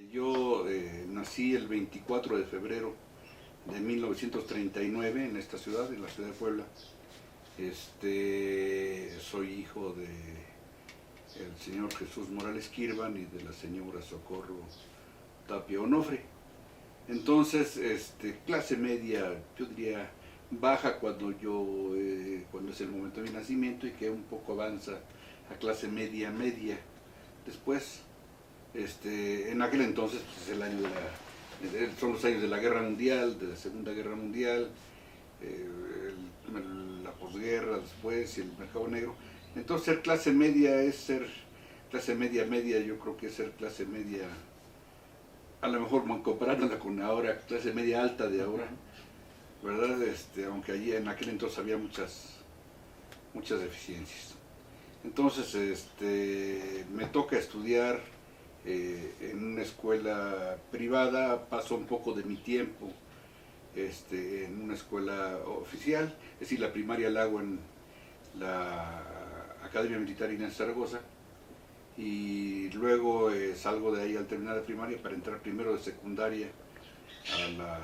Yo nací el 24 de febrero de 1939 en esta ciudad, en la ciudad de Puebla. Soy hijo de el señor Jesús Morales Quirvan y de la señora Socorro Tapia Onofre. Entonces, clase media, yo diría baja cuando es el momento de mi nacimiento, y que un poco avanza a clase media media. Después, en aquel entonces, pues, es el año son los años de la Guerra Mundial, de la Segunda Guerra Mundial, la posguerra después y el mercado negro. Entonces ser clase media es ser clase media media, yo creo que es ser clase media, a lo mejor comparándola con ahora, clase media alta de ahora, ¿verdad? Aunque allí en aquel entonces había muchas deficiencias. Entonces me toca estudiar en una escuela privada, paso un poco de mi tiempo en una escuela oficial, es decir, la primaria la hago en la Academia Militar Inés Zaragoza, y luego salgo de ahí al terminar la primaria para entrar primero de secundaria a la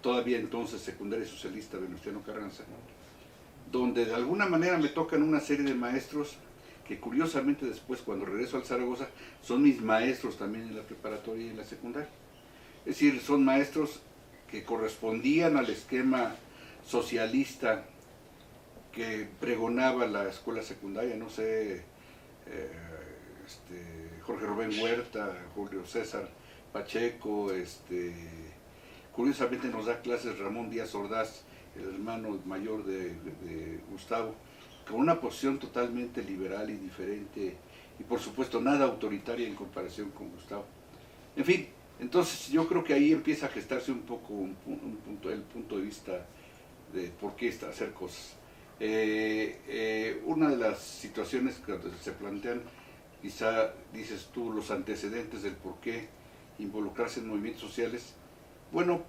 todavía entonces secundaria socialista Venustiano Carranza, donde de alguna manera me tocan una serie de maestros que curiosamente después, cuando regreso al Zaragoza, son mis maestros también en la preparatoria y en la secundaria. Es decir, son maestros que correspondían al esquema socialista que pregonaba la escuela secundaria, no sé, Jorge Rubén Huerta, Julio César Pacheco, curiosamente nos da clases Ramón Díaz Ordaz, el hermano mayor de Gustavo, con una posición totalmente liberal y diferente, y por supuesto nada autoritaria en comparación con Gustavo. En fin, entonces yo creo que ahí empieza a gestarse un poco el punto de vista de por qué hacer cosas. Una de las situaciones que se plantean, quizá dices tú, los antecedentes del por qué involucrarse en movimientos sociales. Bueno,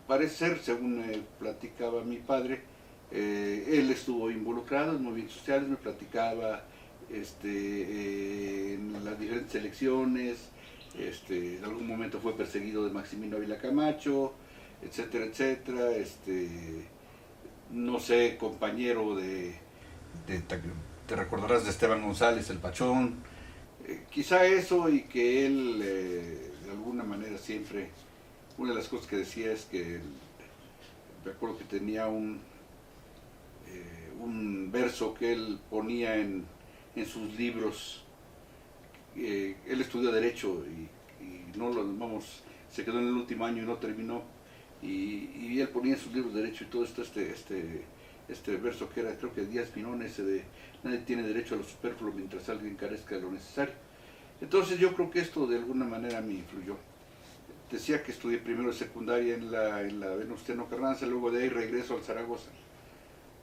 parece ser, según me platicaba mi padre, él estuvo involucrado en movimientos sociales, me platicaba en las diferentes elecciones, en algún momento fue perseguido de Maximino Ávila Camacho, etcétera, etcétera, no sé, compañero te recordarás de Esteban González, el Pachón, quizá eso, y que él de alguna manera siempre, una de las cosas que decía es que me acuerdo que tenía un verso que él ponía en sus libros. Él estudió Derecho y no se quedó en el último año y no terminó. Y él ponía en sus libros Derecho y todo esto, este verso que era, creo que Díaz Pinón, ese de nadie tiene derecho a lo superfluo mientras alguien carezca de lo necesario. Entonces yo creo que esto de alguna manera me influyó. Decía que estudié primero secundaria en la Venustiano Carranza, luego de ahí regreso al Zaragoza,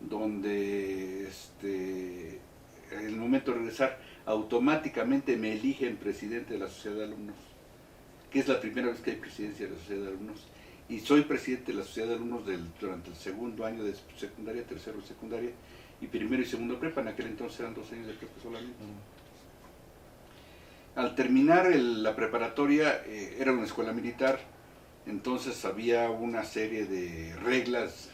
donde en el momento de regresar automáticamente me eligen presidente de la Sociedad de Alumnos, que es la primera vez que hay presidencia de la Sociedad de Alumnos, y soy presidente de la Sociedad de Alumnos durante el segundo año de secundaria, tercero de secundaria, y primero y segundo prepa. En aquel entonces eran 2 años de prepa solamente. Al terminar la preparatoria, era una escuela militar, entonces había una serie de reglas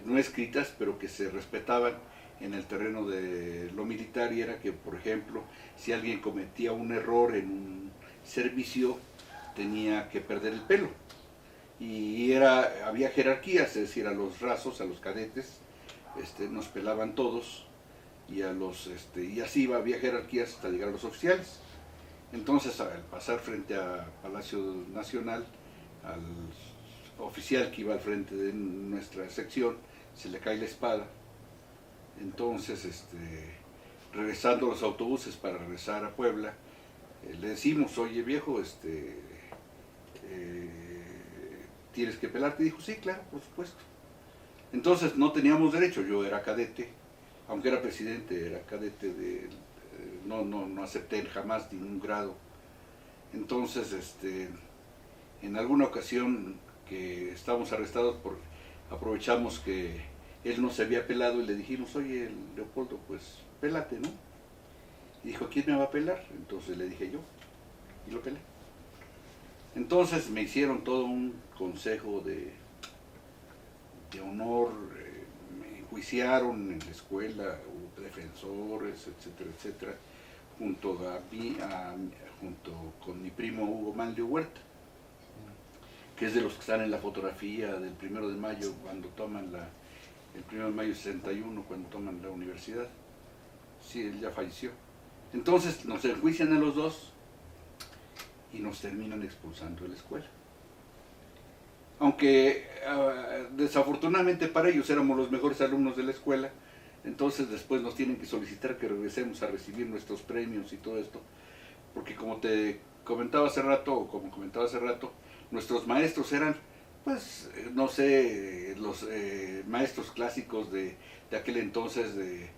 no escritas, pero que se respetaban en el terreno de lo militar, y era que, por ejemplo, si alguien cometía un error en un servicio, tenía que perder el pelo. Y había jerarquías, es decir, a los rasos, a los cadetes, nos pelaban todos, y y así había jerarquías hasta llegar a los oficiales. Entonces, al pasar frente a Palacio Nacional, al oficial que iba al frente de nuestra sección, se le cae la espada. Entonces, regresando a los autobuses para regresar a Puebla, le decimos: oye viejo, tienes que pelarte. Y dijo: sí, claro, por supuesto. Entonces no teníamos derecho, yo era cadete, aunque era presidente, era cadete no acepté jamás ningún grado. Entonces, en alguna ocasión que estábamos arrestados, aprovechamos que él no se había pelado y le dijimos: oye, Leopoldo, pues pélate, ¿no? Y dijo: ¿quién me va a pelar? Entonces le dije yo, y lo pelé. Entonces me hicieron todo un consejo de honor, me enjuiciaron en la escuela, hubo defensores, etcétera, etcétera, junto con mi primo Hugo Manlio Huerta, que es de los que están en la fotografía del 1 de mayo, cuando toman el 1 de mayo de 61, cuando toman la universidad. Sí, él ya falleció. Entonces nos enjuician a los dos y nos terminan expulsando de la escuela. Aunque desafortunadamente para ellos éramos los mejores alumnos de la escuela, entonces después nos tienen que solicitar que regresemos a recibir nuestros premios y todo esto, porque como comentaba hace rato, nuestros maestros eran, pues, no sé, los maestros clásicos de aquel entonces, de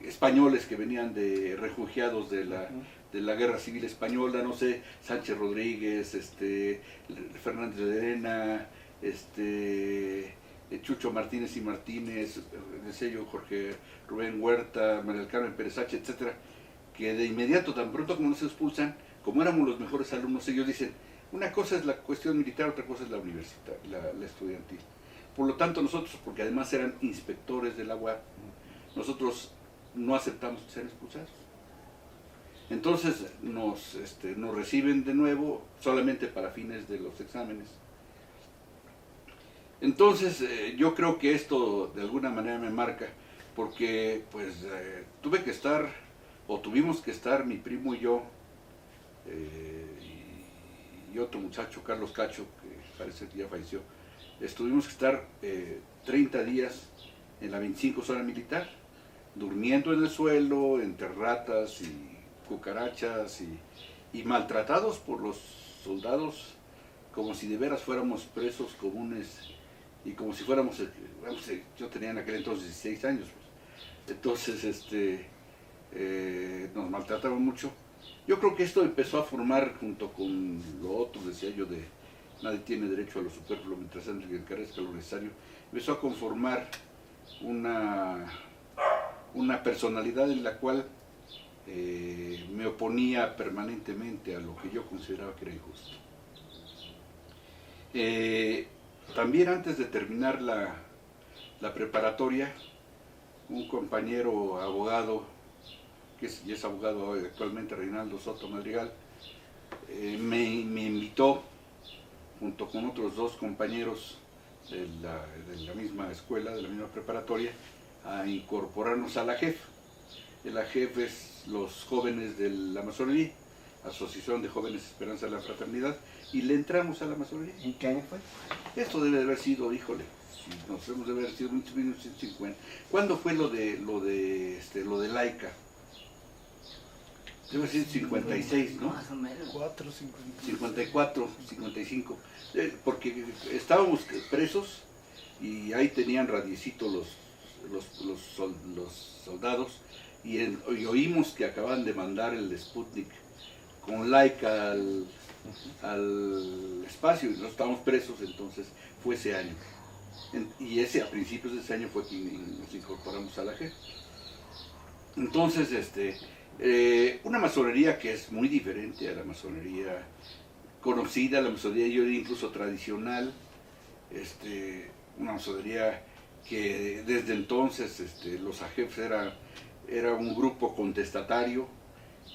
españoles que venían de refugiados de la Guerra Civil Española, no sé, Sánchez Rodríguez, Fernández de Arena, Chucho Martínez y Martínez, decía yo, Jorge Rubén Huerta, María del Carmen Pérez H, etcétera, que de inmediato, tan pronto como nos expulsan, como éramos los mejores alumnos, ellos dicen, una cosa es la cuestión militar, otra cosa es la universidad, la estudiantil. Por lo tanto nosotros, porque además eran inspectores de la UAP, nosotros no aceptamos ser expulsados. Entonces nos reciben de nuevo solamente para fines de los exámenes. Entonces yo creo que esto de alguna manera me marca, porque pues tuvimos que estar mi primo y yo, y otro muchacho, Carlos Cacho, que parece que ya falleció, tuvimos que estar 30 días en la 25 zona militar, durmiendo en el suelo, entre ratas y cucarachas y maltratados por los soldados como si de veras fuéramos presos comunes y como si fuéramos, yo tenía en aquel entonces 16 años, pues. Entonces nos maltrataban mucho. Yo creo que esto empezó a formar, junto con lo otro, decía yo, de nadie tiene derecho a lo superfluo mientras se encarezca lo necesario, empezó a conformar una personalidad en la cual me oponía permanentemente a lo que yo consideraba que era injusto. También antes de terminar la preparatoria, un compañero abogado, que es abogado actualmente, Reinaldo Soto Madrigal, me invitó, junto con otros 2 compañeros de la misma escuela, de la misma preparatoria, a incorporarnos a la AJEF. La AJEF es los jóvenes de la masonería, Asociación de Jóvenes Esperanza de la Fraternidad, y le entramos a la masonería. ¿En qué año fue? Esto debe de haber sido, híjole, nos debemos de haber sido en 1950. ¿Cuándo fue lo de laica? Debe ser 56, ¿no? Más o menos. 54, 55. Porque estábamos presos y ahí tenían radiecito los soldados y oímos que acaban de mandar el Sputnik con laica al espacio y nosotros estábamos presos, entonces fue ese año. Y a principios de ese año fue que nos incorporamos a la AJEF. Entonces, una masonería que es muy diferente a la masonería conocida, la masonería yo diría incluso tradicional, una masonería que desde entonces los AJEFs era un grupo contestatario,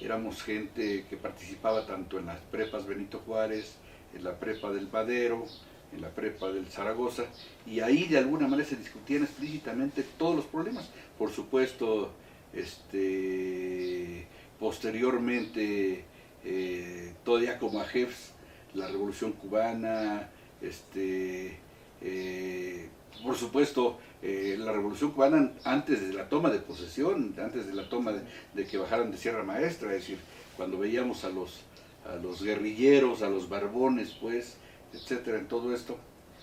éramos gente que participaba tanto en las prepas Benito Juárez, en la prepa del Madero, en la prepa del Zaragoza, y ahí de alguna manera se discutían explícitamente todos los problemas. Por supuesto, posteriormente, todavía como AJEFs, la Revolución Cubana, por supuesto, la Revolución Cubana antes de la toma de posesión, antes de la toma de que bajaran de Sierra Maestra, es decir, cuando veíamos a los guerrilleros, a los barbones, pues, etcétera, en todo esto,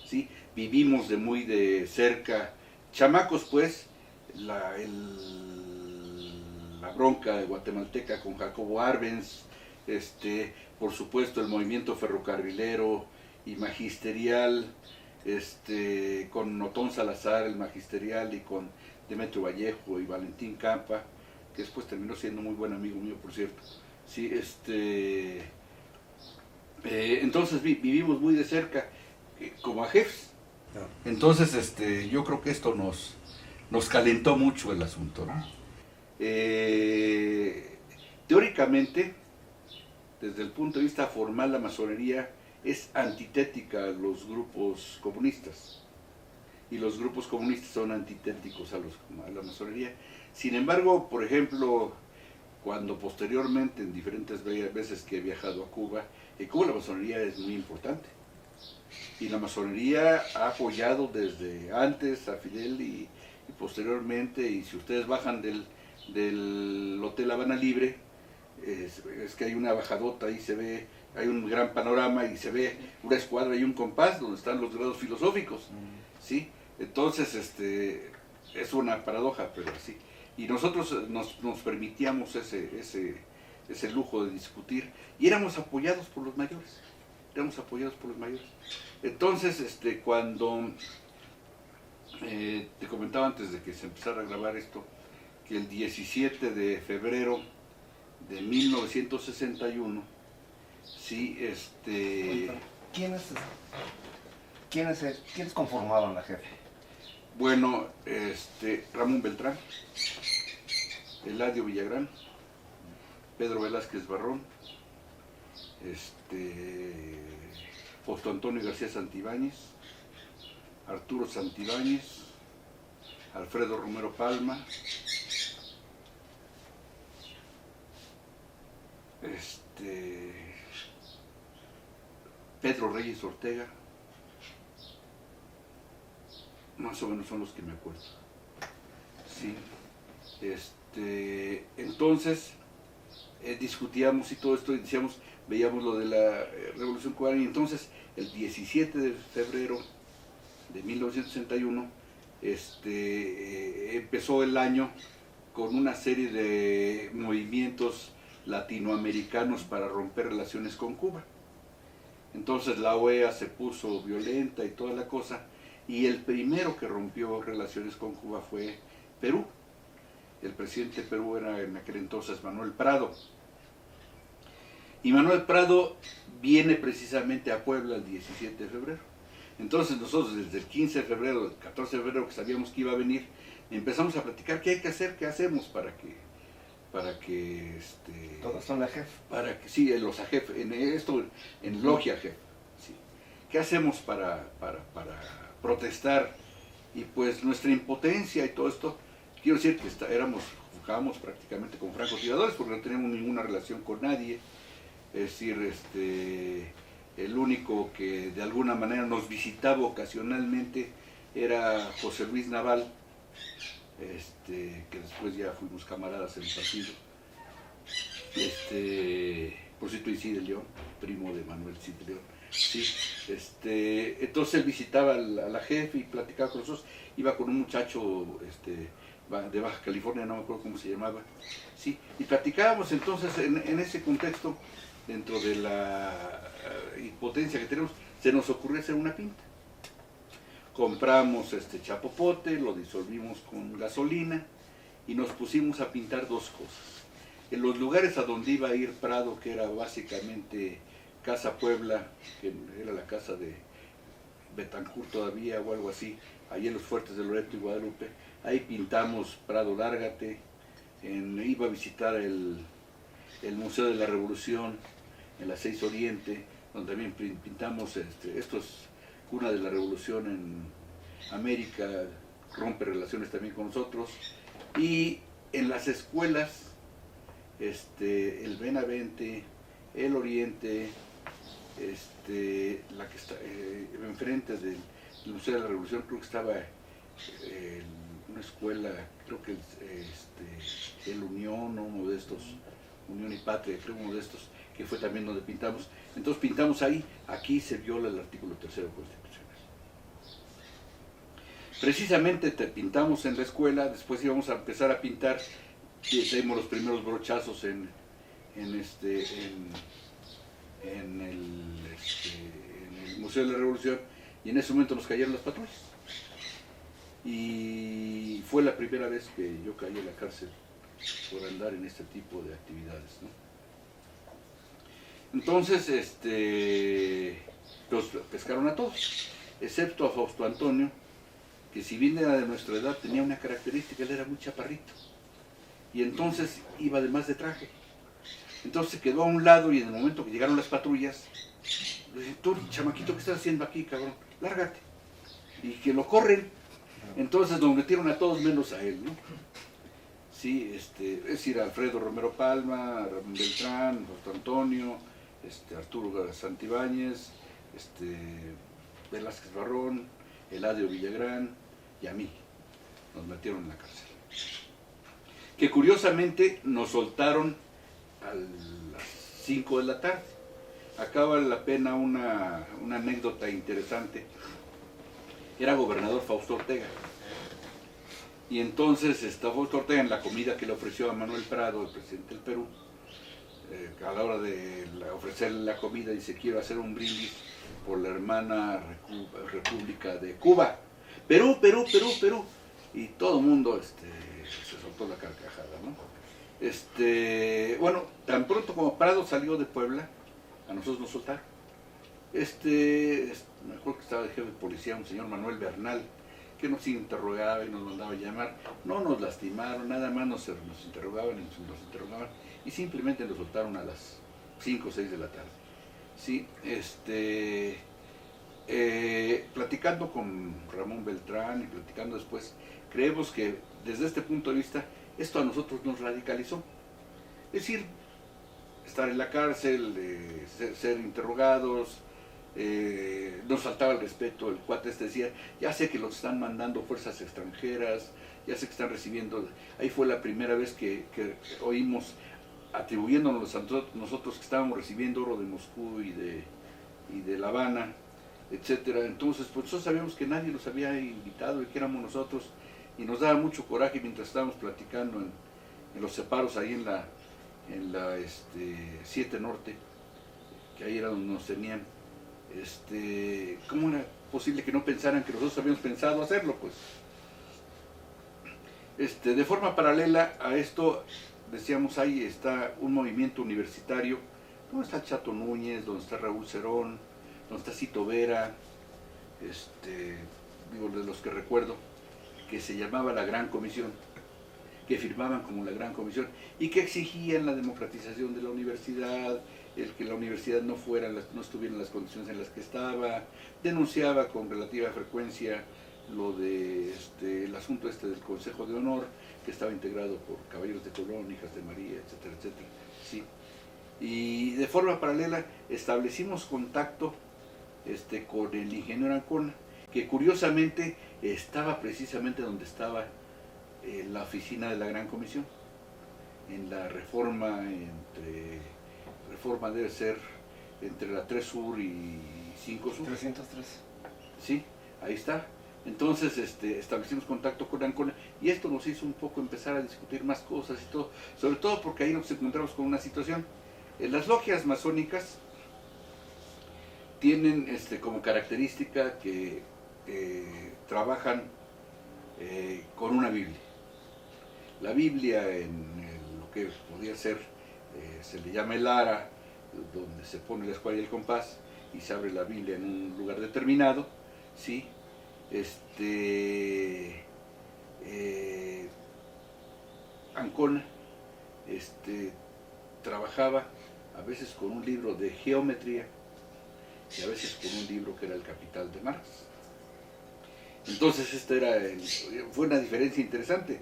¿sí? Vivimos muy de cerca, chamacos, pues, la bronca guatemalteca con Jacobo Arbenz, por supuesto el movimiento ferrocarrilero y magisterial, con Otón Salazar, el magisterial, y con Demetrio Vallejo y Valentín Campa, que después terminó siendo muy buen amigo mío, por cierto. Sí, Entonces vivimos muy de cerca, como a jefes. Entonces yo creo que esto nos calentó mucho el asunto, ¿no? Teóricamente, desde el punto de vista formal, la masonería es antitética a los grupos comunistas, y los grupos comunistas son antitéticos a la masonería. Sin embargo, por ejemplo, cuando posteriormente, en diferentes veces que he viajado a Cuba, en Cuba la masonería es muy importante, y la masonería ha apoyado desde antes a Fidel y posteriormente, y si ustedes bajan del Hotel Habana Libre, es que hay una bajadota, ahí se ve, hay un gran panorama y se ve una escuadra y un compás donde están los grados filosóficos, ¿sí? Entonces, es una paradoja, pero así. Y nosotros nos permitíamos ese lujo de discutir, y éramos apoyados por los mayores, Entonces, cuando te comentaba antes de que se empezara a grabar esto, que el 17 de febrero de 1961, sí, ¿Quiénes conformaban la jefe? Bueno, Ramón Beltrán, Eladio Villagrán, Pedro Velázquez Barrón, Fausto Antonio García Santibáñez, Arturo Santibáñez, Alfredo Romero Palma, Pedro Reyes Ortega, más o menos son los que me acuerdo. Sí. Entonces, discutíamos y todo esto, y decíamos, veíamos lo de la Revolución Cubana, y entonces el 17 de febrero de 1961 empezó el año con una serie de movimientos latinoamericanos para romper relaciones con Cuba. Entonces la OEA se puso violenta y toda la cosa, y el primero que rompió relaciones con Cuba fue Perú. El presidente de Perú era en aquel entonces Manuel Prado. Y Manuel Prado viene precisamente a Puebla el 17 de febrero. Entonces nosotros desde el 15 de febrero, el 14 de febrero que sabíamos que iba a venir, empezamos a platicar qué hay que hacer, qué hacemos para que todos son la jefe. Para que, sí, los AJEF, en Logia AJEF, sí. ¿Qué hacemos para protestar? Y pues nuestra impotencia y todo esto, quiero decir que jugábamos prácticamente con francotiradores porque no teníamos ninguna relación con nadie. Es decir, el único que de alguna manera nos visitaba ocasionalmente era José Luis Naval, que después ya fuimos camaradas en el partido. Por cierto, Cid de León, primo de Manuel Cid de León. Sí, entonces él visitaba a la jefe y platicaba con nosotros. Iba con un muchacho de Baja California, no me acuerdo cómo se llamaba. Sí, y platicábamos entonces en ese contexto, dentro de la impotencia que tenemos, se nos ocurrió hacer una pinta. Compramos chapopote, lo disolvimos con gasolina y nos pusimos a pintar dos cosas. En los lugares a donde iba a ir Prado, que era básicamente Casa Puebla, que era la casa de Betancourt todavía o algo así, ahí en los fuertes de Loreto y Guadalupe, ahí pintamos Prado Lárgate. Iba a visitar el Museo de la Revolución en la 6 Oriente, donde también pintamos, esto es cuna de la Revolución en América, rompe relaciones también con nosotros. Y en las escuelas, el Benavente, el Oriente, la que está enfrente del Museo de la Revolución, creo que estaba una escuela, creo que el Unión, uno de estos, Unión y Patria, creo uno de estos, que fue también donde pintamos. Entonces pintamos ahí, aquí se viola el artículo 3º constitucional. Precisamente pintamos en la escuela, después íbamos a empezar a pintar, y tenemos los primeros brochazos en el Museo de la Revolución, y en ese momento nos cayeron las patrullas. Y fue la primera vez que yo caí en la cárcel por andar en este tipo de actividades, ¿no? Entonces, los pescaron a todos, excepto a Fausto Antonio, que si bien era de nuestra edad, tenía una característica, él era muy chaparrito. Y entonces iba además de traje. Entonces se quedó a un lado y en el momento que llegaron las patrullas, le dije, tú, chamaquito, ¿qué estás haciendo aquí, cabrón? Lárgate. Y que lo corren. Entonces nos metieron a todos menos a él, ¿no? Sí, es decir, Alfredo Romero Palma, Ramón Beltrán, Fausto Antonio, Arturo Santibáñez, Velázquez Barrón, Eladio Villagrán y a mí. Nos metieron en la cárcel. Que curiosamente nos soltaron a las 5 de la tarde. Acá vale la pena una anécdota interesante. Era gobernador Fausto Ortega. Y entonces Fausto Ortega, en la comida que le ofreció a Manuel Prado, el presidente del Perú, a la hora de ofrecerle la comida, dice, quiero hacer un brindis por la hermana República de Cuba. Perú, Perú, Perú, Perú. Y todo el mundo se soltó la carcajada, ¿no? Bueno, tan pronto como Prado salió de Puebla, a nosotros nos soltaron. Me acuerdo que estaba de jefe de policía un señor Manuel Bernal, que nos interrogaba y nos mandaba a llamar. No nos lastimaron, nada más nos interrogaban y simplemente nos soltaron a las 5 o 6 de la tarde. Sí, platicando con Ramón Beltrán y platicando después, creemos que desde este punto de vista esto a nosotros nos radicalizó. Es decir, estar en la cárcel, ser interrogados, nos faltaba el respeto. El cuate decía, ya sé que los están mandando fuerzas extranjeras, ya sé que están recibiendo. Ahí fue la primera vez que oímos, atribuyéndonos a nosotros que estábamos recibiendo oro de Moscú y de La Habana, etcétera. Entonces, pues nosotros sabíamos que nadie los había invitado y que éramos nosotros, y nos daba mucho coraje mientras estábamos platicando en los separos ahí en la 7 Norte, que ahí era donde nos tenían. ¿Cómo era posible que no pensaran que nosotros habíamos pensado hacerlo? Pues de forma paralela a esto, decíamos, ahí está un movimiento universitario, donde está Chato Núñez, donde está Raúl Cerón, donde está Cito Vera, digo, de los que recuerdo, que se llamaba la Gran Comisión, que firmaban como la Gran Comisión y que exigían la democratización de la universidad, el que la universidad no estuviera en las condiciones en las que estaba, denunciaba con relativa frecuencia lo de el asunto del Consejo de Honor, que estaba integrado por caballeros de Colón, hijas de María, etcétera, etcétera. Sí. Y de forma paralela establecimos contacto con el ingeniero Ancona, que curiosamente estaba precisamente donde estaba la oficina de la Gran Comisión, en la Reforma, Reforma debe ser entre la 3 Sur y 5 Sur. 303. Sí, ahí está. Entonces establecimos contacto con Ancona y esto nos hizo un poco empezar a discutir más cosas y todo, sobre todo porque ahí nos encontramos con una situación. Las logias masónicas tienen como característica que trabajan con una Biblia. La Biblia lo que podría ser, se le llama el ara, donde se pone la escuadra y el compás y se abre la Biblia en un lugar determinado, ¿sí? Ancona trabajaba a veces con un libro de geometría y a veces con un libro que era el Capital de Marx. Entonces fue una diferencia interesante.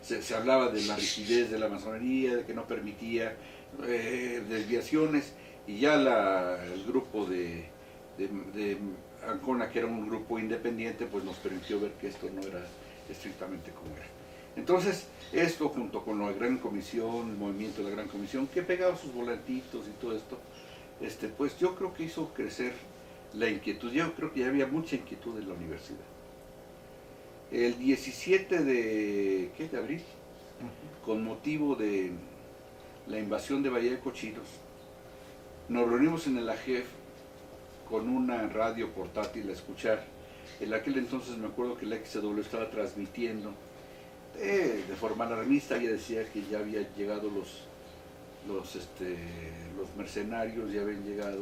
Se hablaba de la rigidez de la masonería, de que no permitía desviaciones, y ya el grupo de Ancona, que era un grupo independiente, pues nos permitió ver que esto no era estrictamente como era. Entonces, esto junto con la Gran Comisión, el movimiento de la Gran Comisión, que pegaba sus volantitos y todo esto, pues yo creo que hizo crecer la inquietud. Yo creo que ya había mucha inquietud en la universidad. El 17 de abril, con motivo de la invasión de Bahía de Cochinos, nos reunimos en el AGEF con una radio portátil a escuchar. En aquel entonces me acuerdo que la XW estaba transmitiendo de forma alarmista, ella decía que ya habían llegado los mercenarios, ya habían llegado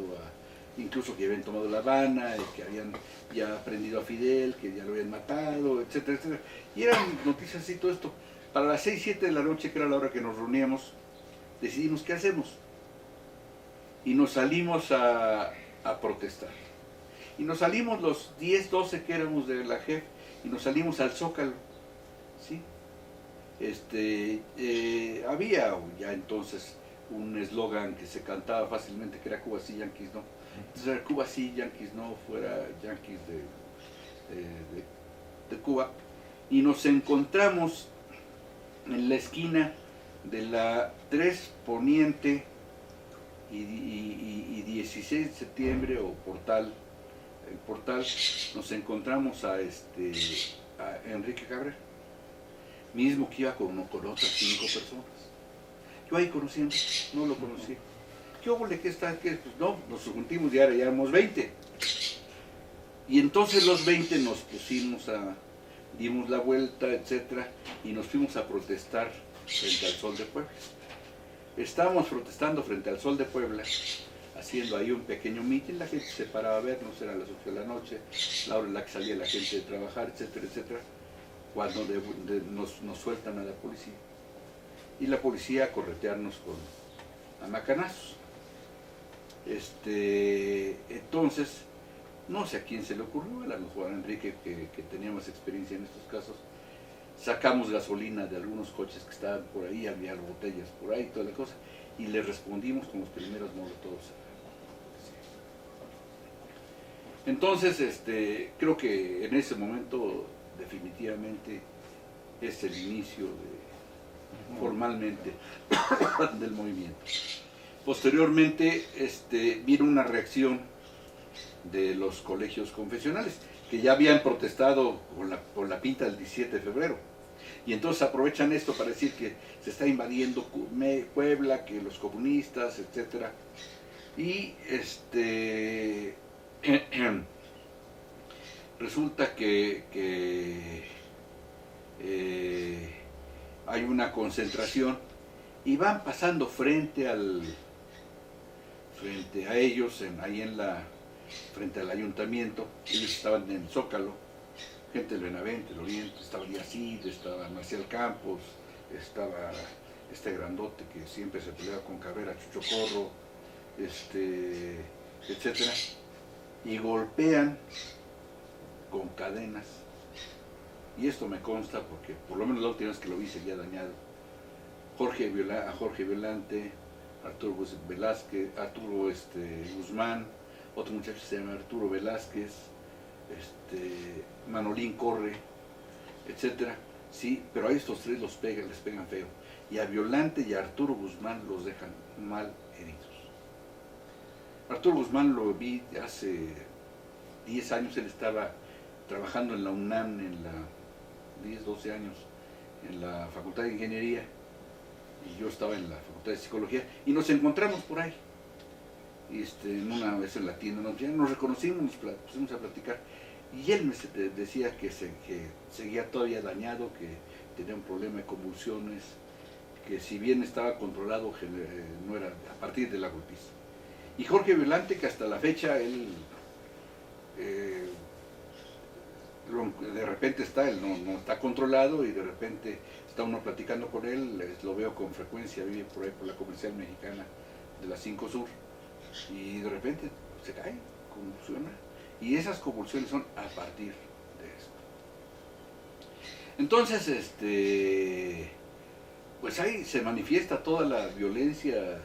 incluso que habían tomado La Habana, que habían ya prendido a Fidel, que ya lo habían matado, etcétera, etcétera. Y eran noticias así, todo esto. Para las 6, 7 de la noche, que era la hora que nos reuníamos, decidimos qué hacemos. Y nos salimos a protestar. Y nos salimos los 10, 12 que éramos de la JEF, y nos salimos al Zócalo, ¿sí? Había ya entonces un eslogan que se cantaba fácilmente, que era Cuba sí, Yankees no. Entonces era Cuba sí, Yankees no, fuera Yankees de Cuba. Y nos encontramos en la esquina de la 3 Poniente y 16 de septiembre, o Portal, el Portal, nos encontramos a Enrique Cabrera, mismo que iba con otras 5 personas. Yo ahí conociendo, no lo conocí. ¿Qué óvole, qué está? ¿Qué? Pues no, nos juntamos y ahora ya éramos 20. Y entonces los 20 nos pusimos dimos la vuelta, etcétera, y nos fuimos a protestar frente al Sol de Puebla. Estábamos protestando frente al Sol de Puebla, haciendo ahí un pequeño mitin, la gente se paraba a vernos, era a las 8 de la noche, la hora en la que salía la gente de trabajar, etcétera, etcétera, cuando nos sueltan a la policía. Y la policía a corretearnos a macanazos. Entonces, no sé a quién se le ocurrió, a lo mejor a Enrique, que tenía más experiencia en estos casos. Sacamos gasolina de algunos coches que estaban por ahí, había botellas por ahí, toda la cosa, y le respondimos con los primeros molotovs. Entonces, creo que en ese momento definitivamente es el inicio formalmente del movimiento. Posteriormente vino una reacción de los colegios confesionales, que ya habían protestado por la pinta del 17 de febrero. Y entonces aprovechan esto para decir que se está invadiendo Puebla, que los comunistas, etc. Y resulta que hay una concentración y van pasando frente a ellos, frente al ayuntamiento. Ellos estaban en el Zócalo, gente del Benavente, del Oriente, estaba Yacid, estaba Marcial Campos, estaba este grandote que siempre se peleaba con Cabrera, Chucho Corro, etcétera, y golpean con cadenas, y esto me consta porque por lo menos la última vez que lo vi seguía dañado, a Jorge Violante, Arturo Velázquez, Arturo Guzmán, otro muchacho se llama Arturo Velázquez, Manolín Corre, etcétera, sí, pero a estos 3 les pegan feo, y a Violante y a Arturo Guzmán los dejan mal heridos. Arturo Guzmán lo vi hace 10 años, él estaba trabajando en la UNAM, 10, 12 años, en la Facultad de Ingeniería, y yo estaba en la Facultad de Psicología, y nos encontramos por ahí, una vez en la tienda, nos reconocimos, nos pusimos a platicar, y él me decía que seguía todavía dañado, que tenía un problema de convulsiones, que si bien estaba controlado, no era a partir de la golpiza. Y Jorge Violante, que hasta la fecha él de repente él no está controlado, y de repente está uno platicando con él, lo veo con frecuencia, vive por ahí por la Comercial Mexicana de la 5 Sur, y de repente se cae, convulsiona, y esas convulsiones son a partir de esto. Entonces, pues ahí se manifiesta toda la violencia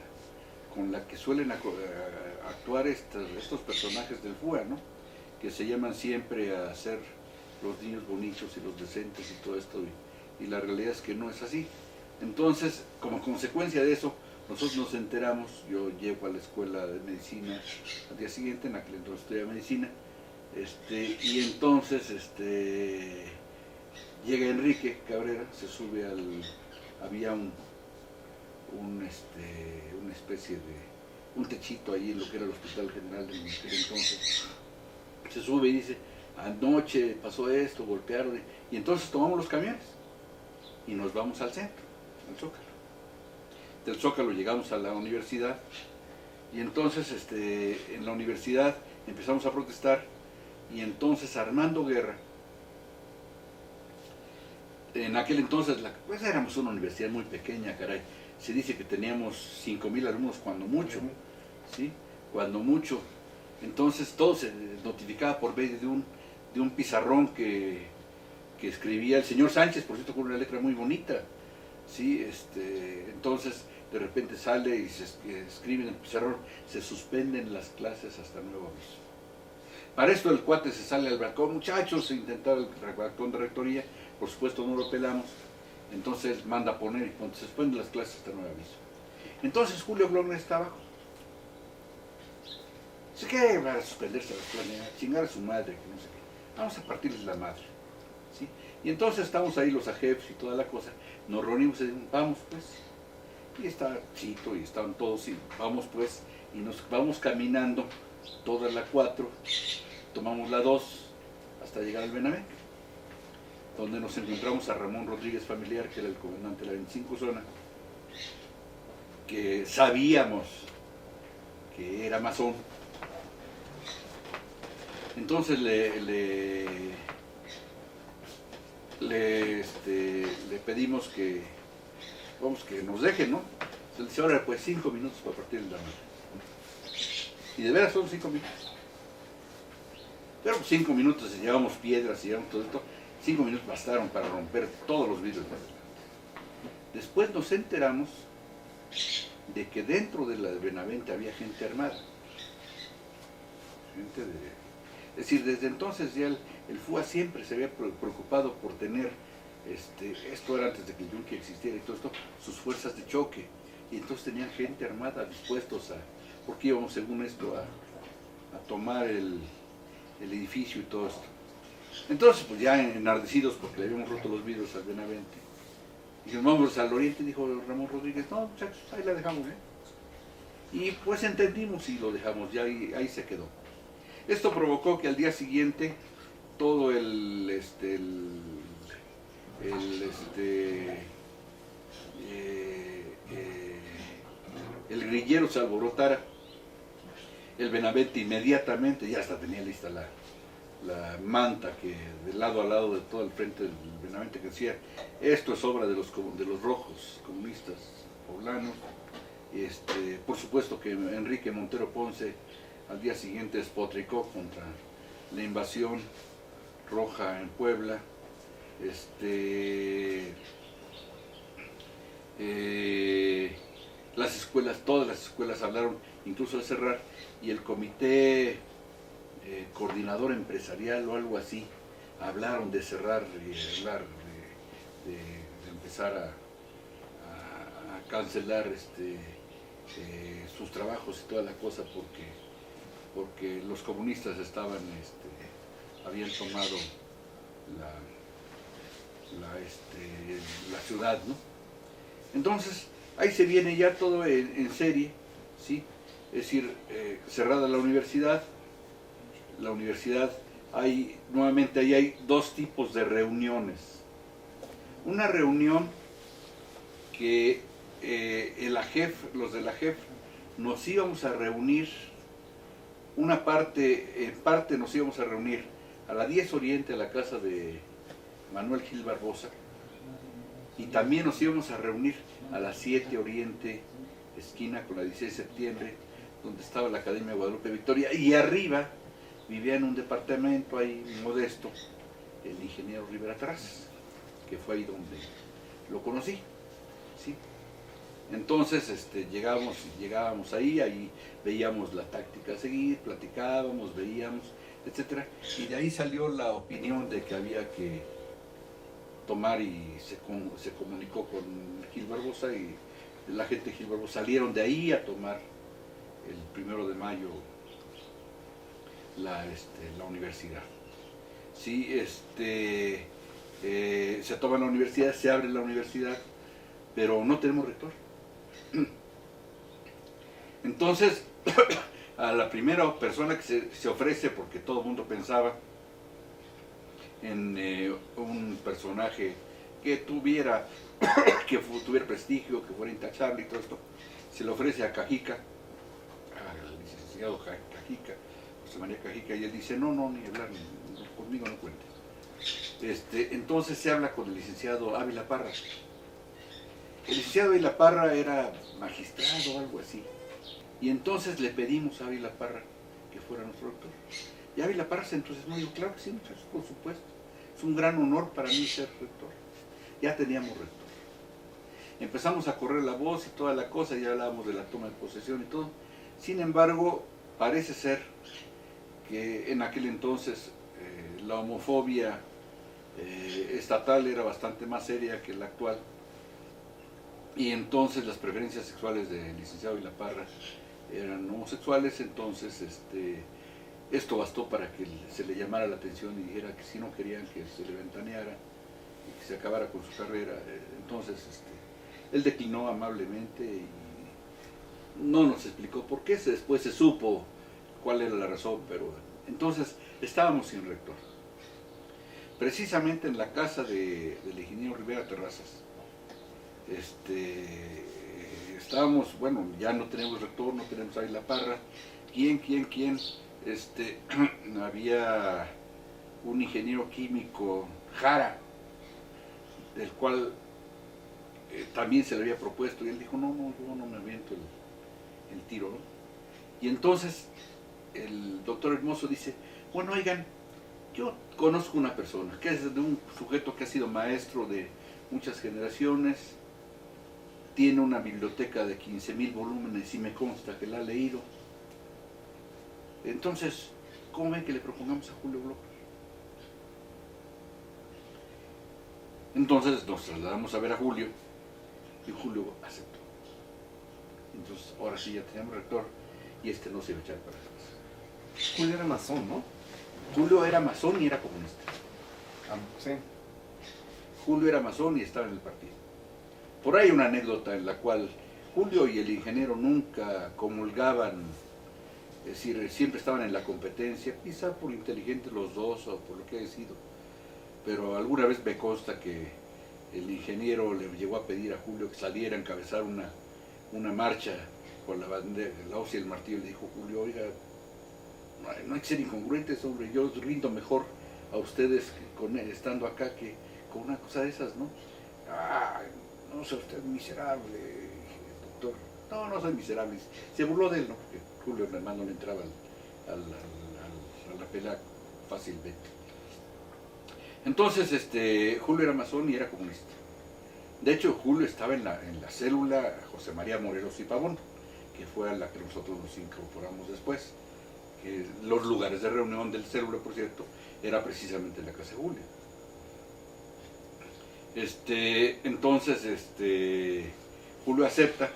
con la que suelen actuar estos personajes del FUA, ¿no? Que se llaman siempre a ser los niños bonitos y los decentes y todo esto, y la realidad es que no es así. Entonces, como consecuencia de eso, nosotros nos enteramos, yo llego a la escuela de medicina al día siguiente, en aquel entonces estudiaba medicina, y entonces llega Enrique Cabrera, se sube había una especie de un techito ahí en lo que era el Hospital General de aquel entonces, se sube y dice: anoche pasó esto, golpearon, y entonces tomamos los camiones y nos vamos al centro, al Zócalo. Del Zócalo llegamos a la universidad y entonces en la universidad empezamos a protestar y entonces Armando Guerra, en aquel entonces, pues éramos una universidad muy pequeña, caray, se dice que teníamos 5,000 alumnos cuando mucho, ¿sí? Cuando mucho. Entonces todo se notificaba por medio de un pizarrón que escribía el señor Sánchez, por cierto, con una letra muy bonita, ¿sí? Entonces de repente sale y se escribe en el pizarrón, se suspenden las clases hasta nuevo aviso. Para esto el cuate se sale al balcón, muchachos, se intentaba el balcón de rectoría, por supuesto no lo pelamos, entonces manda a poner y cuando se suspenden las clases hasta nuevo aviso. Entonces Julio Glockner está abajo. Dice, ¿qué va a suspenderse las clases? Chingar a su madre, que no sé qué. Vamos a partirles la madre. ¿Sí? Y entonces estamos ahí los AGEPs y toda la cosa, nos reunimos y decimos, vamos pues, y está Chito y estaban todos y vamos pues, y nos vamos caminando toda la 4, tomamos la 2 hasta llegar al Benavente, donde nos encontramos a Ramón Rodríguez Familiar, que era el comandante de la 25 zona, que sabíamos que era masón. Entonces le pedimos que, vamos, que nos dejen, ¿no? Se le dice, ahora pues 5 minutos para partir la madre. Y de veras son 5 minutos. Pero 5 minutos, si llevamos piedras, si llevamos todo esto, 5 minutos bastaron para romper todos los vidrios de adelante. Después nos enteramos de que dentro de la Benavente había gente armada. Es decir, desde entonces ya el FUA siempre se había preocupado por tener, esto era antes de que el Yunque existiera y todo esto, sus fuerzas de choque. Y entonces tenían gente armada dispuestos a, porque íbamos según esto a tomar el edificio y todo esto. Entonces, pues ya enardecidos porque le habíamos roto los vidrios al Benavente, dijimos, vamos al oriente, dijo Ramón Rodríguez, no muchachos, ahí la dejamos, ¿eh? Y pues entendimos y lo dejamos, ya ahí se quedó. Esto provocó que al día siguiente todo el grillero se alborotara. El Benavente inmediatamente, ya hasta tenía lista la manta que de lado a lado de todo el frente del Benavente que decía, esto es obra de los rojos comunistas poblanos. Por supuesto que Enrique Montero Ponce al día siguiente despotricó contra la invasión roja en Puebla. Las escuelas, todas las escuelas hablaron incluso de cerrar, y el comité coordinador empresarial o algo así hablaron de cerrar y hablar de empezar a cancelar sus trabajos y toda la cosa porque los comunistas habían tomado la ciudad, ¿no? Entonces ahí se viene ya todo en serie, ¿sí? Es decir, cerrada la universidad, nuevamente ahí hay 2 tipos de reuniones. Una reunión que los de la JEF nos íbamos a reunir, en parte nos íbamos a reunir a la 10 Oriente, a la casa de Manuel Gil Barbosa, y también nos íbamos a reunir a la 7 Oriente, esquina con la 16 de septiembre, donde estaba la Academia Guadalupe Victoria, y arriba vivía en un departamento ahí modesto el ingeniero Rivera Terrazas, que fue ahí donde lo conocí, ¿sí? Entonces llegábamos ahí veíamos la táctica a seguir, platicábamos, veíamos, etc. Y de ahí salió la opinión de que había que tomar, y se comunicó con Gil Barbosa, y la gente de Gil Barbosa salieron de ahí a tomar el 1 de mayo la universidad. Sí, se toma la universidad, se abre la universidad, pero no tenemos rector. Entonces, a la primera persona que se ofrece, porque todo el mundo pensaba en un personaje que tuviera, tuviera prestigio, que fuera intachable y todo esto, se le ofrece a Cajica, al licenciado Cajica, José María Cajica, y él dice, no, ni hablar, conmigo no cuentes. Entonces se habla con el licenciado Ávila Parra. El licenciado Ávila Parra era magistrado o algo así. Y entonces le pedimos a Ávila Parra que fuera nuestro rector. Y Ávila Parra se entusiasmó y dijo, claro que sí, muchachos, por supuesto. Es un gran honor para mí ser rector. Ya teníamos rector. Empezamos a correr la voz y toda la cosa, ya hablábamos de la toma de posesión y todo. Sin embargo, parece ser que en aquel entonces la homofobia estatal era bastante más seria que la actual. Y entonces las preferencias sexuales del licenciado Ávila Parra eran homosexuales, entonces esto bastó para que se le llamara la atención y dijera que si no querían que se le ventaneara y que se acabara con su carrera, entonces él declinó amablemente y no nos explicó por qué, después se supo cuál era la razón, pero entonces estábamos sin rector. Precisamente en la casa del ingeniero Rivera Terrazas, estábamos, bueno, ya no tenemos rector, no tenemos ahí la Parra, ¿quién? Había un ingeniero químico, Jara, del cual también se le había propuesto, y él dijo, no, yo no me aviento el tiro, ¿no? Y entonces el doctor Hermoso dice, bueno, oigan, yo conozco una persona, que es de un sujeto que ha sido maestro de muchas generaciones, tiene una biblioteca de 15,000 volúmenes y me consta que la ha leído. Entonces, ¿cómo ven que le propongamos a Julio Bloch? Entonces nos trasladamos a ver a Julio y Julio aceptó. Entonces, ahora sí ya teníamos rector y no se iba a echar para atrás. Julio era masón, ¿no? Julio era masón y era comunista. Sí. Julio era masón y estaba en el partido. Por ahí una anécdota en la cual Julio y el ingeniero nunca comulgaban, es decir, siempre estaban en la competencia, quizá por inteligentes los dos o por lo que haya sido, pero alguna vez me consta que el ingeniero le llegó a pedir a Julio que saliera a encabezar una marcha con la bandera, la hoz y el martillo, le dijo Julio, oiga, no hay que ser incongruentes, hombre, yo rindo mejor a ustedes estando acá que con una cosa de esas, ¿no? No sea usted miserable, doctor. No soy miserable. Se burló de él, ¿no? Porque Julio además no le entraba a la pelea fácilmente. Entonces, Julio era masón y era comunista. De hecho, Julio estaba en la célula José María Morelos y Pavón, que fue a la que nosotros nos incorporamos después. Que los lugares de reunión del célula, por cierto, era precisamente la casa de Julio. Entonces, Julio acepta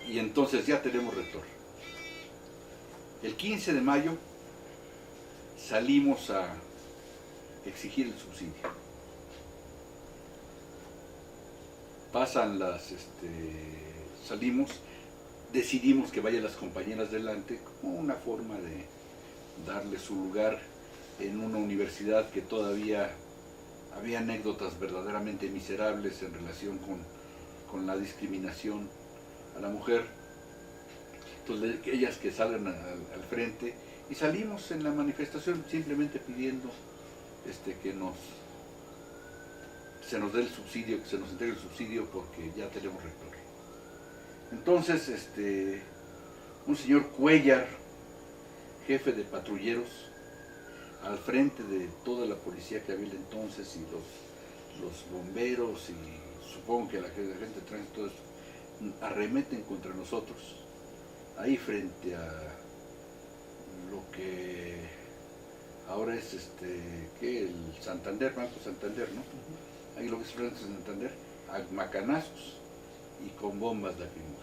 y entonces ya tenemos rector. El 15 de mayo salimos a exigir el subsidio. Pasan salimos, decidimos que vayan las compañeras delante como una forma de darle su lugar en una universidad que todavía había anécdotas verdaderamente miserables en relación con la discriminación a la mujer. Entonces ellas que salgan al frente y salimos en la manifestación simplemente pidiendo que se nos dé el subsidio, que se nos entregue el subsidio porque ya tenemos rector. Entonces un señor Cuellar, jefe de patrulleros, al frente de toda la policía que había entonces y los bomberos y supongo que la gente de tránsito, todo eso, arremeten contra nosotros, ahí frente a lo que ahora es el Santander, Banco Santander, ¿no? Ahí lo que es frente a Santander, a macanazos y con bombas lacrimógenas.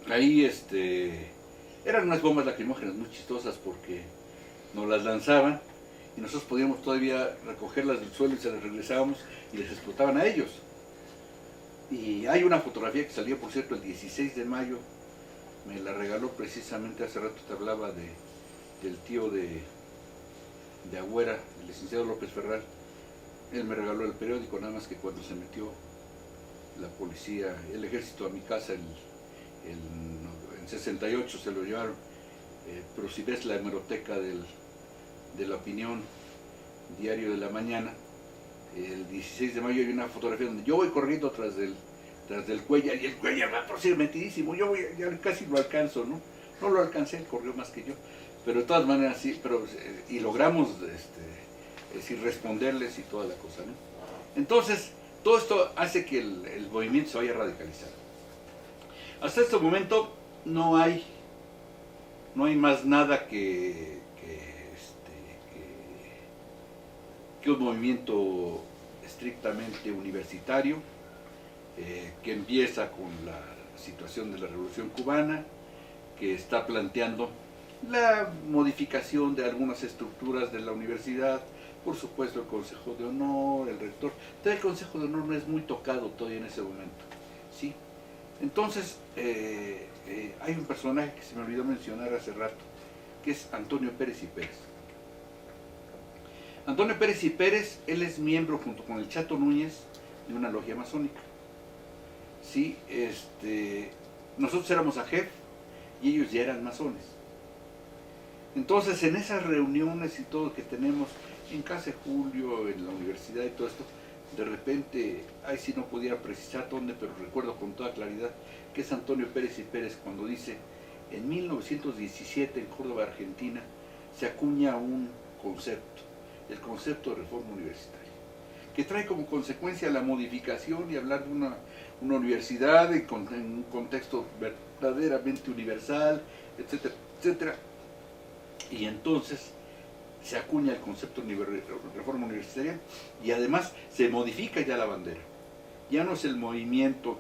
Ahí eran unas bombas lacrimógenas muy chistosas porque nos las lanzaban y nosotros podíamos todavía recogerlas del suelo y se las regresábamos y les explotaban a ellos. Y hay una fotografía que salió, por cierto, el 16 de mayo, me la regaló precisamente, hace rato te hablaba del tío de de Agüera, el licenciado López Ferral, él me regaló el periódico, nada más que cuando se metió la policía, el ejército a mi casa en 68 se lo llevaron, pero si ves la hemeroteca de La Opinión, Diario de la Mañana, el 16 de mayo hay una fotografía donde yo voy corriendo tras del Cuellar, y el Cuellar va a torcer metidísimo, ya casi lo alcanzo, ¿no? No lo alcancé, él corrió más que yo, pero de todas maneras sí, y logramos responderles y toda la cosa, ¿no? Entonces, todo esto hace que el movimiento se vaya radicalizando. Hasta este momento no hay más nada que un movimiento estrictamente universitario, que empieza con la situación de la Revolución Cubana, que está planteando la modificación de algunas estructuras de la universidad, por supuesto el Consejo de Honor, el rector. Todo el Consejo de Honor no es muy tocado todavía en ese momento, ¿sí? Entonces, hay un personaje que se me olvidó mencionar hace rato, que es Antonio Pérez y Pérez. Antonio Pérez y Pérez, él es miembro junto con el Chato Núñez de una logia masónica. Sí, nosotros éramos AGEF y ellos ya eran masones. Entonces, en esas reuniones y todo que tenemos en Casa de Julio, en la universidad y todo esto, de repente, ahí sí no podía precisar dónde, pero recuerdo con toda claridad que es Antonio Pérez y Pérez cuando dice, en 1917 en Córdoba, Argentina, se acuña un concepto, el concepto de reforma universitaria, que trae como consecuencia la modificación y hablar de una universidad en un contexto verdaderamente universal, etcétera, etcétera. Y entonces se acuña el concepto de reforma universitaria y además se modifica ya la bandera. Ya no es el movimiento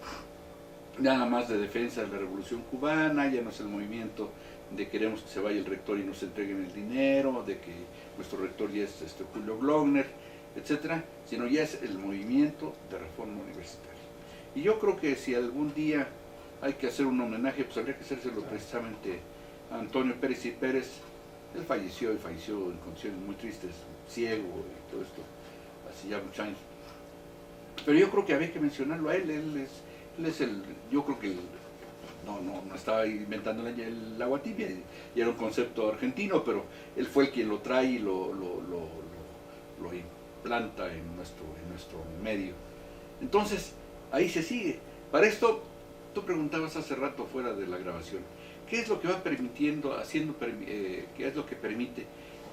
nada más de defensa de la Revolución Cubana, ya no es el movimiento de queremos que se vaya el rector y nos entreguen el dinero, de que nuestro rector ya es Julio Glogner, etcétera, sino ya es el movimiento de reforma universitaria. Y yo creo que si algún día hay que hacer un homenaje, pues habría que hacérselo precisamente a Antonio Pérez y Pérez. Él falleció en condiciones muy tristes, ciego y todo esto, hace ya muchos años. Pero yo creo que había que mencionarlo a él, él es yo creo que no estaba inventando el agua tibia, y era un concepto argentino, pero él fue el quien lo trae y lo implanta en nuestro medio. Entonces, ahí se sigue. Para esto, tú preguntabas hace rato fuera de la grabación, ¿qué es lo que va permitiendo, qué es lo que permite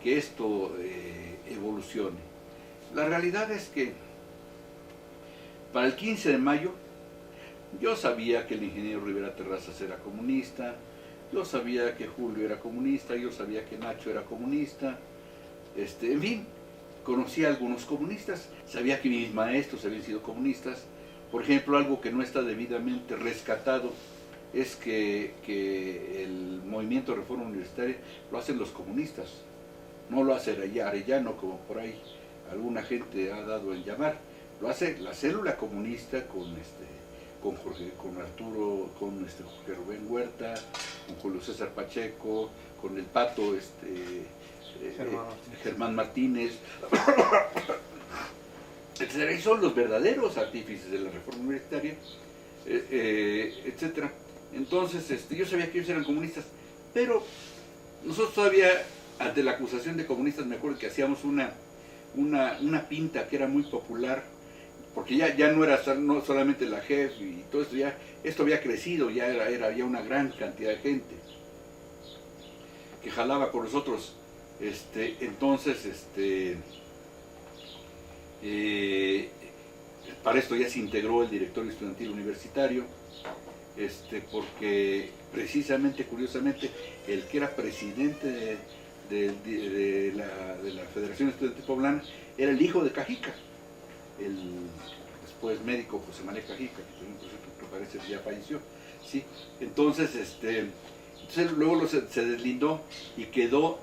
que esto evolucione? La realidad es que para el 15 de mayo yo sabía que el ingeniero Rivera Terrazas era comunista, yo sabía que Julio era comunista, yo sabía que Nacho era comunista, en fin, conocía a algunos comunistas, sabía que mis maestros habían sido comunistas. Por ejemplo, algo que no está debidamente rescatado es que el movimiento de reforma universitaria lo hacen los comunistas, no lo hace Arellano, como por ahí alguna gente ha dado en llamar, lo hace la célula comunista con Arturo, con Jorge Rubén Huerta, con Julio César Pacheco, con el Pato Germán Martínez, etcétera. Y son los verdaderos artífices de la reforma universitaria, etcétera. Entonces, yo sabía que ellos eran comunistas, pero nosotros todavía, ante la acusación de comunistas, me acuerdo que hacíamos una pinta que era muy popular, porque ya no era no solamente la JEF y todo esto, esto había crecido, había una gran cantidad de gente que jalaba con nosotros. Entonces, para esto ya se integró el directorio estudiantil universitario, porque precisamente, curiosamente, el que era presidente de la Federación Estudiantil Poblana era el hijo de Cajica, el después médico José María Cajica, que parece que ya falleció, ¿sí? Entonces, luego se deslindó y quedó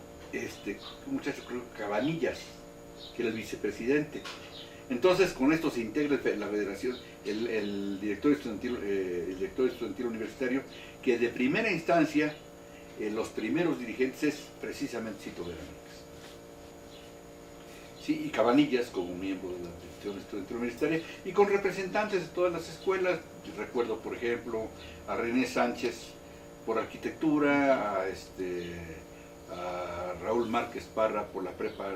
un muchacho, creo, Cabanillas, que era el vicepresidente. Entonces, con esto se integra la federación, el director estudiantil universitario, que de primera instancia, los primeros dirigentes es precisamente Cito Beramíquez. Sí, y Cabanillas como miembro de la dirección estudiantil universitaria y con representantes de todas las escuelas. Yo recuerdo, por ejemplo, a René Sánchez por arquitectura, a Raúl Márquez Parra por la prepa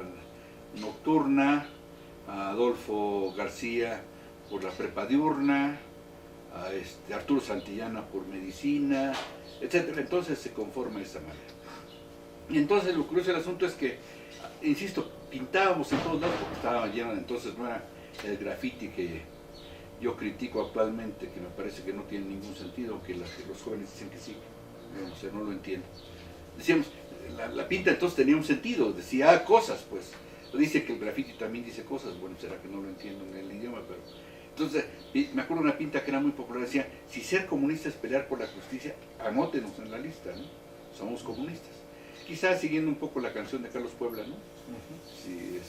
nocturna, a Adolfo García por la prepa diurna, a Arturo Santillana por medicina, etcétera. Entonces se conforma de esa manera. Y entonces lo curioso del asunto es que, insisto, pintábamos en todos lados porque estaba lleno, entonces no era el graffiti que yo critico actualmente, que me parece que no tiene ningún sentido, aunque los jóvenes dicen que sí, yo no sé, no lo entiendo. Decíamos, la pinta entonces tenía un sentido, decía cosas, pues. Dice que el graffiti también dice cosas, bueno, será que no lo entiendo en el idioma, pero... Entonces, me acuerdo una pinta que era muy popular, decía, si ser comunista es pelear por la justicia, anótenos en la lista, ¿no? Somos comunistas. Quizás siguiendo un poco la canción de Carlos Puebla, ¿no? Sí,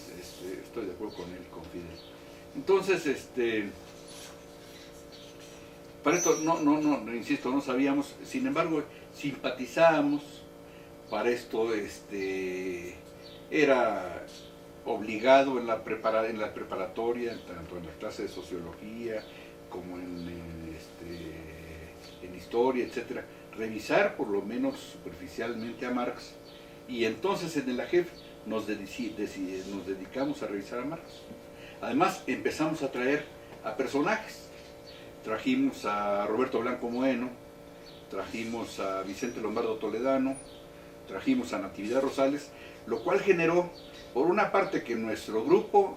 estoy de acuerdo con él, con Fidel. Entonces, para esto, no, insisto, no sabíamos, sin embargo, simpatizábamos, para esto, era obligado en la preparatoria, tanto en la clase de sociología como en historia, etcétera, revisar por lo menos superficialmente a Marx, y entonces en el AGEF nos dedicamos a revisar a Marx. Además empezamos a traer a personajes, trajimos a Roberto Blanco Moeno, trajimos a Vicente Lombardo Toledano, trajimos a Natividad Rosales, lo cual generó, por una parte, que nuestro grupo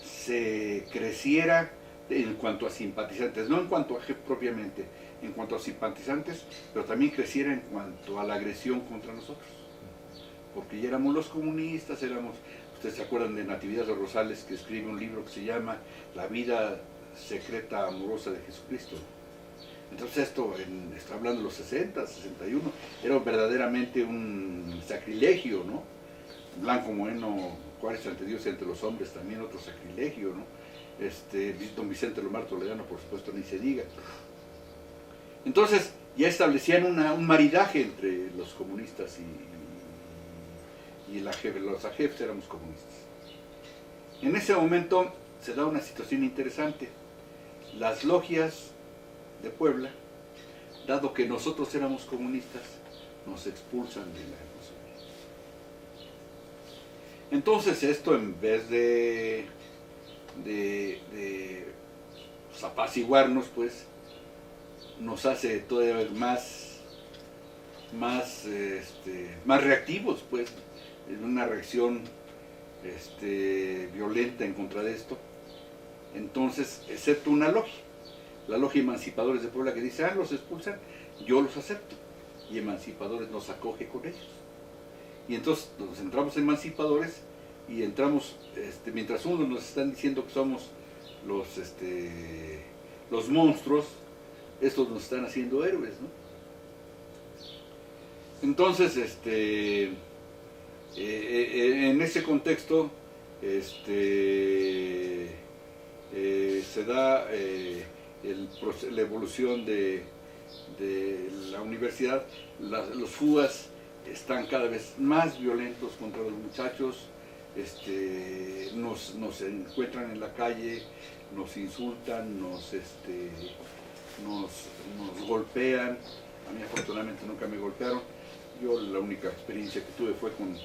se creciera en cuanto a simpatizantes, no en cuanto a AGEF propiamente, en cuanto a simpatizantes, pero también creciera en cuanto a la agresión contra nosotros. Porque ya éramos los comunistas, ustedes se acuerdan de Natividad de Rosales, que escribe un libro que se llama La vida secreta amorosa de Jesucristo. Entonces está hablando de los 60, 61, era verdaderamente un sacrilegio, ¿no? Blanco Moeno, Juárez ante Dios y ante los hombres, también otro sacrilegio, ¿no? Don Vicente Lombardo Toledano, por supuesto, ni se diga. Entonces ya establecían un maridaje entre los comunistas y los AGEFs éramos comunistas. En ese momento se da una situación interesante. Las logias de Puebla, dado que nosotros éramos comunistas, nos expulsan de la Hermosilla. Entonces esto, en vez de pues, apaciguarnos, pues, nos hace todavía más reactivos, pues, en una reacción violenta en contra de esto. Entonces, excepto una logia, la logia Emancipadores de Puebla, que dice, los expulsan, yo los acepto, y Emancipadores nos acoge con ellos. Y entonces nos entramos Emancipadores y entramos, mientras unos nos están diciendo que somos los monstruos, estos nos están haciendo héroes, ¿no? Entonces, en ese contexto, se da la evolución de la universidad. Los FUAS están cada vez más violentos contra los muchachos, nos encuentran en la calle, nos insultan, nos golpean. A mí afortunadamente nunca me golpearon. Yo la única experiencia que tuve fue con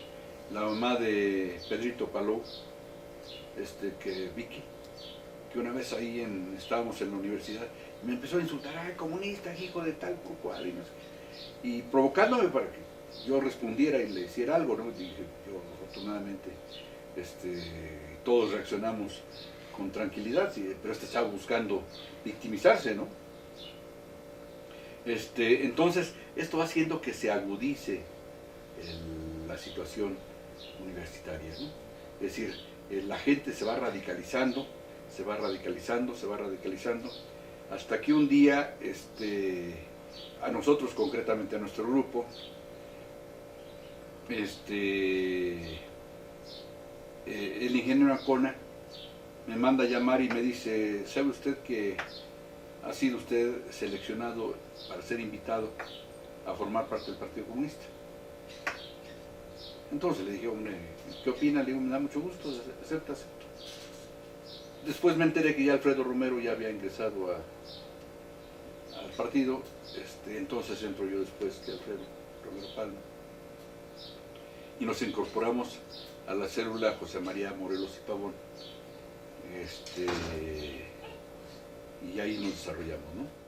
la mamá de Pedrito Palou, Vicky, que una vez ahí estábamos en la universidad, y me empezó a insultar, ¡ay, comunista, hijo de tal por cual! Y provocándome para que yo respondiera y le hiciera algo, ¿no? Dije, yo afortunadamente, todos reaccionamos con tranquilidad, pero estaba buscando victimizarse, ¿no? Entonces, esto va haciendo que se agudice la situación universitaria, ¿no? Es decir, la gente se va radicalizando, hasta que un día, a nosotros, concretamente a nuestro grupo, el ingeniero Ancona me manda a llamar y me dice, ¿sabe usted que ha sido usted seleccionado para ser invitado a formar parte del Partido Comunista? Entonces le dije, hombre, ¿qué opina? Le digo, me da mucho gusto, acepta. Después me enteré que ya Alfredo Romero ya había ingresado al partido, entonces entro yo después que Alfredo Romero Palma. Y nos incorporamos a la célula José María Morelos y Pavón. Y ahí nos desarrollamos, ¿no?